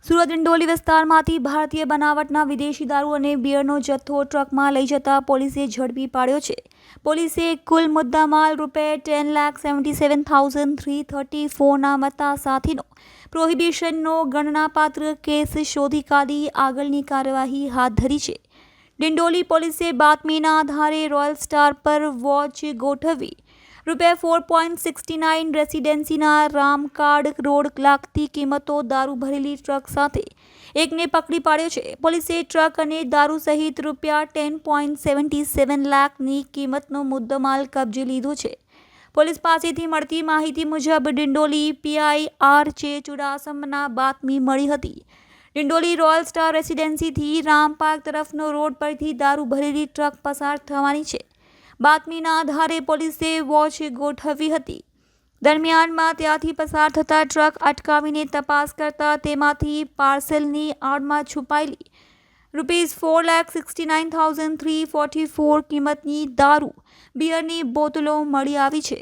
સુરત ડિંડોલી વિસ્તારમાંથી ભારતીય બનાવટના વિદેશી દારૂ અને બિયરનો જથ્થો ટ્રકમાં લઈ જતા પોલીસે ઝડપી પાડ્યો છે. પોલીસે કુલ મુદ્દામાલ ₹10,77,334 મત્તા સાથેનો પ્રોહિબિશનનો ગણનાપાત્ર કેસ શોધી કાઢી આગળની કાર્યવાહી હાથ ધરી છે. ડિંડોલી પોલીસે બાતમીના આધારે રોયલ સ્ટાર પર વોચ ગોઠવી ₹4.69 રેસિડેન્સીના રામકાડ રોડ લાગતી કિંમતો દારૂ ભરેલી ટ્રક સાથે એકને પકડી પાડ્યો છે. પોલીસે ટ્રક અને દારૂ સહિત ₹10.77 લાખની કિંમતનો મુદ્દામાલ કબજે લીધો છે. પોલીસ પાસેથી મળતી માહિતી મુજબ ડિંડોલી પીઆઈ આર.જે. ચુડાસમાને બાતમી મળી હતી. ડિંડોલી રોયલ સ્ટાર રેસિડેન્સીથી રામપાર્ક તરફનો રોડ પરથી દારૂ ભરેલી ટ્રક પસાર થવાની છે. બાતમીના આધારે પોલીસે વોચ ગોઠવી હતી. દરમિયાનમાં ત્યાંથી પસાર થતા ટ્રક અટકાવીને તપાસ કરતા તેમાંથી પાર્સલની આડમાં છુપાયેલી ₹4,69,344 કિંમતની દારૂ બિયરની બોટલો મળી આવી છે.